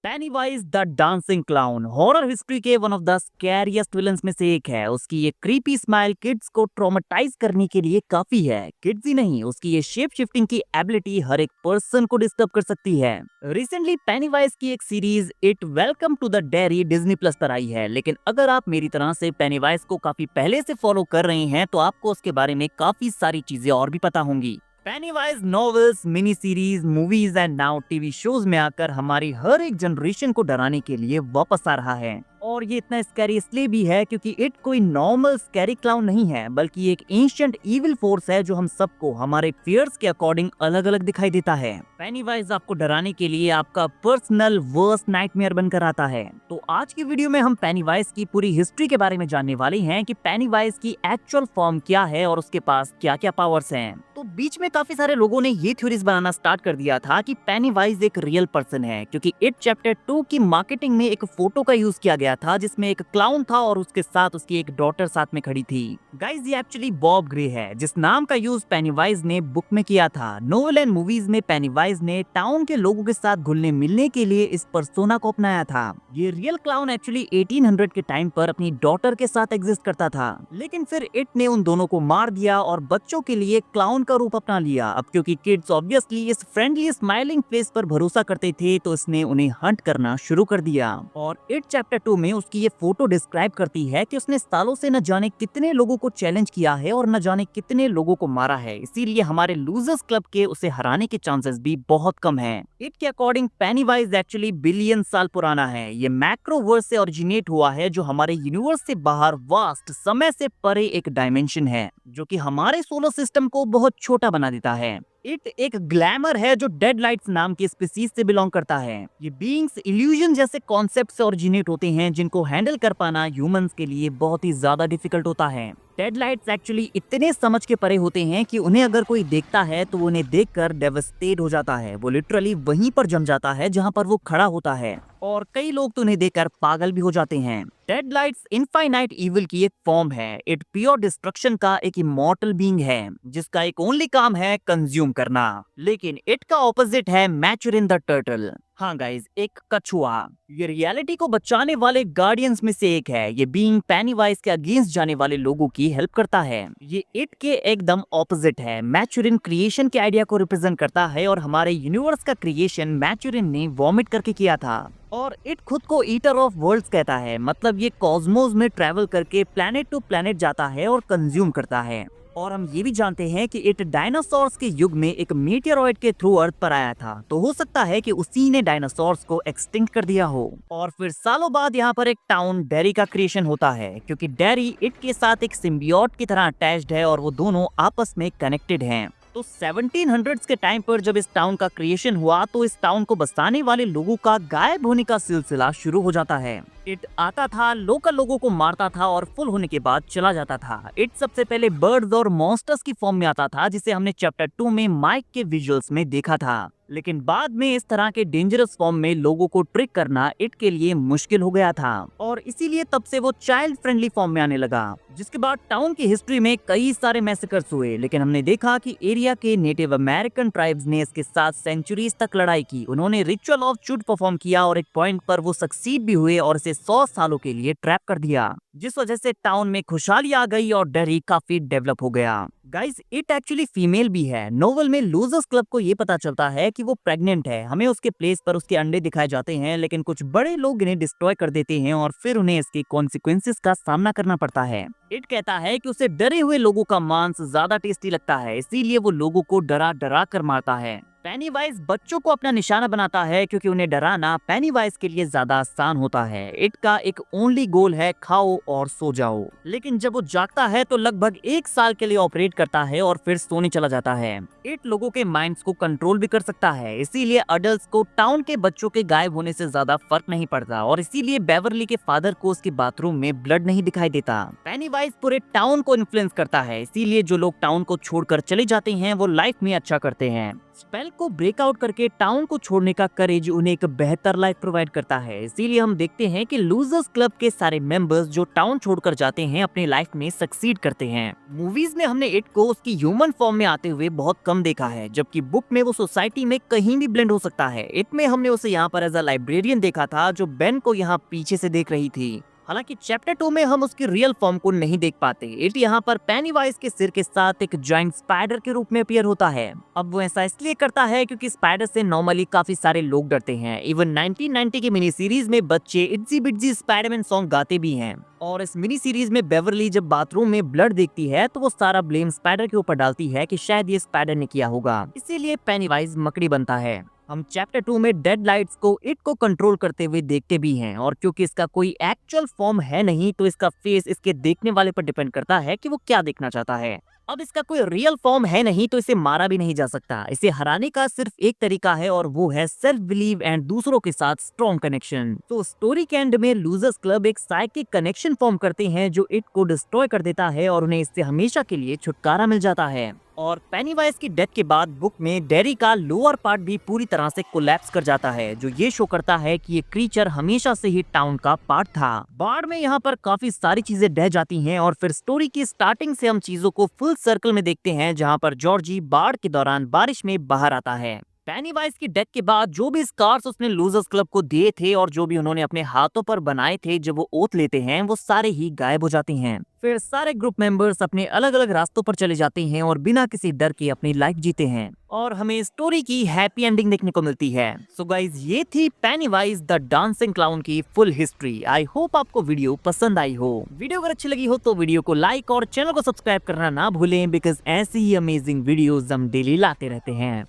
Penny-wise the dancing clown horror history के one of the scariest villains में से एक है। उसकी ये क्रीपी स्माइल किड्स को ट्रॉमेटाइज करने के लिए काफी है। किड्स ही नहीं, उसकी ये शेप शिफ्टिंग की एबिलिटी हर एक पर्सन को डिस्टर्ब कर सकती है। रिसेंटली पेनीवाइज की एक series It welcome to the Derry Disney plus पर आई है, लेकिन अगर आप मेरी तरह से पेनीवाइज को काफी पहले से फॉलो कर रहे हैं तो आपको उसके बारे में काफी सारी चीजें और भी पता होंगी। Penny-wise novels, mini series, movies and now TV shows में आकर हमारी हर एक जनरेशन को डराने के लिए वापस आ रहा है। और ये इतना स्कैरी इसलिए भी है क्योंकि इट कोई नॉर्मल स्कैरी क्लाउन नहीं है, बल्कि एक एंशिएंट इविल फोर्स है जो हम सबको हमारे फियर्स के अकॉर्डिंग अलग अलग दिखाई देता है। पेनीवाइज आपको डराने के लिए आपका पर्सनल वर्स्ट नाइटमेयर बनकर आता है। तो आज की वीडियो में हम पेनीवाइज की पूरी हिस्ट्री के बारे में जानने वाले हैं कि पेनीवाइज की एक्चुअल फॉर्म क्या है और उसके पास क्या क्या पावर्स हैं। तो बीच में काफी सारे लोगों ने ये थ्योरीज बनाना स्टार्ट कर दिया था कि पेनीवाइज एक रियल पर्सन है, क्योंकि इट चैप्टर 2 की मार्केटिंग में एक फोटो का यूज किया गया था जिसमें एक क्लाउन था और उसके साथ उसकी एक डॉटर साथ में खड़ी थी। गाइस, ये एक्चुअली बॉब ग्रे है, जिस नाम का यूज पेनीवाइज ने बुक में किया था। नोवेल एंड मूवीज में पेनीवाइज ने टाउन के लोगों के साथ घुलने मिलने के लिए इस पर्सोना को अपनाया था। ये रियल क्लाउन एक्चुअली 1800 के टाइम पर अपनी डॉटर के साथ एग्जिस्ट करता था, लेकिन फिर इट ने उन दोनों को मार दिया और बच्चों के लिए क्लाउन का रूप अपना लिया। अब क्योंकि किड्स ऑब्वियसली इस फ्रेंडली स्माइलिंग फेस पर भरोसा करते थे तो इसने उन्हें हंट करना शुरू कर दिया। और इट चैप्टर 2 में उसकी ये फोटो डिस्क्राइब करती है कि उसने सालों से न जाने कितने लोगों को चैलेंज किया है और न जाने कितने लोगों को मारा है, इसीलिए हमारे लूजर्स क्लब के उसे हराने के चांसेस भी बहुत कम हैं। इट के अकॉर्डिंग पेनीवाइज एक्चुअली बिलियन साल पुराना है। ये मैक्रोवर्स से ओरिजिनेट हुआ है, जो हमारे यूनिवर्स से बाहर वास्ट समय से परे एक डायमेंशन है जो कि हमारे सोलर सिस्टम को बहुत छोटा बना देता है। इट एक ग्लैमर है जो डेड लाइट्स नाम की स्पीसीज से बिलोंग करता है। ये बीइंग्स इल्यूजन जैसे कॉन्सेप्ट से ओरिजिनेट होते हैं जिनको हैंडल कर पाना ह्यूमंस के लिए बहुत ही ज्यादा डिफिकल्ट होता है। डेड लाइट्स एक्चुअली इतने समझ के परे होते हैं कि उन्हें अगर कोई देखता है तो उन्हें देखकर डेवस्टेट हो जाता है। वो लिटरली वहीं पर जम जाता है जहां पर वो खड़ा होता है, और कई लोग तो उन्हें देखकर पागल भी हो जाते हैं। डेड लाइट्स इनफाइनाइट इविल की एक फॉर्म है। इट प्योर डिस्ट्रक्शन का एक इमॉर्टल बीइंग है जिसका एक ओनली काम है कंज्यूम करना। लेकिन इट का ऑपोजिट है मैचुरिन द टर्टल। हाँ गाइज, एक कछुआ। ये रियलिटी को बचाने वाले गार्डियंस में से एक है। ये बीइंग पेनीवाइज के अगेंस्ट जाने वाले लोगों की हेल्प करता है। ये इट के एकदम ऑपोजिट है। मैचुरिन क्रिएशन के आइडिया को रिप्रेजेंट करता है और हमारे यूनिवर्स का क्रिएशन मैचुरिन ने वॉमिट करके किया था। और इट खुद को ईटर ऑफ वर्ल्ड्स कहता है, मतलब ये कॉस्मोस में ट्रेवल करके प्लेनेट टू प्लेनेट जाता है और कंज्यूम करता है। और हम ये भी जानते हैं कि इट डायनासोर्स के युग में एक मीटियोरॉइड के थ्रू अर्थ पर आया था, तो हो सकता है कि उसी ने डायनासोर्स को एक्सटिंक्ट कर दिया हो। और फिर सालों बाद यहाँ पर एक टाउन डेरी का क्रिएशन होता है, क्योंकि डेरी इट के साथ एक सिम्बियोट की तरह अटैच्ड है और वो दोनों आपस में कनेक्टेड हैं। तो 1700s के टाइम पर जब इस टाउन का क्रिएशन हुआ तो इस टाउन को बसाने वाले लोगों का गायब होने का सिलसिला शुरू हो जाता है। इट आता था, लोकल लोगों को मारता था और फुल होने के बाद चला जाता था। इट सबसे पहले बर्ड्स और मॉन्स्टर्स की फॉर्म में आता था, जिसे हमने चैप्टर 2 में माइक के विजुअल्स में देखा था। लेकिन बाद में इस तरह के डेंजरस फॉर्म में लोगों को ट्रिक करना इट के लिए मुश्किल हो गया था, और इसीलिए तब से वो चाइल्ड फ्रेंडली फॉर्म में आने लगा। जिसके बाद टाउन की हिस्ट्री में कई सारे मैसेकर्स हुए, लेकिन हमने देखा कि एरिया के नेटिव अमेरिकन ट्राइब्स ने इसके साथ सेंचुरीज तक लड़ाई की। उन्होंने रिचुअल ऑफ चूट परफॉर्म किया और एक पॉइंट पर वो सक्सीड भी हुए और इसे 100 सालों के लिए ट्रैप कर दिया, जिस वजह से टाउन में खुशहाली आ गई और डेरी काफी डेवलप हो गया। गाइस, इट एक्चुअली फीमेल भी है। नोवेल में लूजर्स क्लब को ये पता चलता है कि वो प्रेग्नेंट है। हमें उसके प्लेस पर उसके अंडे दिखाए जाते हैं, लेकिन कुछ बड़े लोग इन्हें डिस्ट्रॉय कर देते हैं और फिर उन्हें इसके कॉन्सिक्वेंसेस का सामना करना पड़ता है। इट कहता है कि उसे डरे हुए लोगों का मांस ज्यादा टेस्टी लगता है, इसीलिए वो लोगों को डरा डरा कर मारता है। पेनीवाइज बच्चों को अपना निशाना बनाता है क्योंकि उन्हें डराना पेनीवाइज के लिए ज्यादा आसान होता है। इट का एक ओनली गोल है खाओ और सो जाओ। लेकिन जब वो जागता है तो लगभग 1 साल के लिए ऑपरेट करता है और फिर सोने चला जाता है। इट लोगों के माइंड्स को कंट्रोल भी कर सकता है, इसीलिए अडल्ट्स को टाउन के बच्चों के गायब होने से ज्यादा फर्क नहीं पड़ता, और इसीलिए बेवरली के फादर को उसके बाथरूम में ब्लड नहीं दिखाई देता। पेनीवाइज पूरे टाउन को इन्फ्लुएंस करता है, इसीलिए जो लोग टाउन को छोड़कर चले जाते हैं वो लाइफ में अच्छा करते हैं। स्पेल को ब्रेकआउट करके टाउन को छोड़ने का करेज उन्हें एक बेहतर लाइफ प्रोवाइड करता है। इसीलिए हम देखते हैं कि लूजर्स क्लब के सारे मेंबर्स जो टाउन छोड़कर जाते हैं अपनी लाइफ में सक्सीड करते हैं। मूवीज में हमने इट को उसकी ह्यूमन फॉर्म में आते हुए बहुत कम देखा है, जबकि बुक में वो सोसाइटी में कहीं भी ब्लेंड हो सकता है। इट में हमने उसे यहाँ पर एज अ लाइब्रेरियन देखा था जो बेन को यहाँ पीछे से देख रही थी। हालांकि चैप्टर 2 में हम उसकी रियल फॉर्म को नहीं देख पाते। इट यहाँ पर पेनीवाइज के सिर के साथ एक जाइंट स्पाइडर के रूप में अपीयर होता है। अब वो ऐसा इसलिए करता है क्योंकि स्पाइडर से नॉर्मली काफी सारे लोग डरते हैं। इवन 1990 की मिनी सीरीज में बच्चे इट्जी बिट्जी स्पाइडरमैन सॉन्ग गाते भी हैं। और इस मिनी सीरीज में बेवरली जब बाथरूम में ब्लड देखती है तो वो सारा ब्लेम स्पाइडर के ऊपर डालती है कि शायद ये स्पाइडर ने किया होगा, इसीलिए पेनीवाइज मकड़ी बनता है। हम चैप्टर 2 में डेड लाइट्स को इट को कंट्रोल करते हुए देखते भी हैं, और क्योंकि इसका कोई एक्चुअल फॉर्म है नहीं तो इसका फेस इसके देखने वाले पर डिपेंड करता है कि वो क्या देखना चाहता है। अब इसका कोई रियल फॉर्म है नहीं तो इसे मारा भी नहीं जा सकता। इसे हराने का सिर्फ एक तरीका है और वो है सेल्फ बिलीव एंड दूसरों के साथ स्ट्रॉन्ग कनेक्शन। तो स्टोरी के एंड में लूजर्स क्लब एक साइकिक कनेक्शन फॉर्म करते हैं जो इट को डिस्ट्रॉय कर देता है और उन्हें इससे हमेशा के लिए छुटकारा मिल जाता है। और पेनीवाइज की डेथ के बाद बुक में डेरी का लोअर पार्ट भी पूरी तरह से कोलैप्स कर जाता है, जो ये शो करता है कि ये क्रीचर हमेशा से ही टाउन का पार्ट था। बाढ़ में यहाँ पर काफी सारी चीजें ढह जाती हैं और फिर स्टोरी की स्टार्टिंग से हम चीजों को फुल सर्कल में देखते हैं, जहाँ पर जॉर्जी बाढ़ के दौरान बारिश में बाहर आता है। पेनीवाइज की डेथ के बाद जो भी स्कार्स उसने लूजर्स क्लब को दिए थे और जो भी उन्होंने अपने हाथों पर बनाए थे जब वो ओथ लेते हैं, वो सारे ही गायब हो जाते हैं। फिर सारे ग्रुप मेंबर्स अपने अलग अलग रास्तों पर चले जाते हैं और बिना किसी डर के अपनी लाइफ जीते हैं और हमें स्टोरी की हैप्पी एंडिंग देखने को मिलती है। सो गाइज, ये थी पेनीवाइज द डांसिंग क्लाउन की फुल हिस्ट्री। आई होप आपको वीडियो पसंद आई हो। वीडियो अगर अच्छी लगी हो तो वीडियो को लाइक और चैनल को सब्सक्राइब करना ना भूलें, बिकॉज ऐसी ही अमेजिंग वीडियोस हम डेली लाते रहते हैं।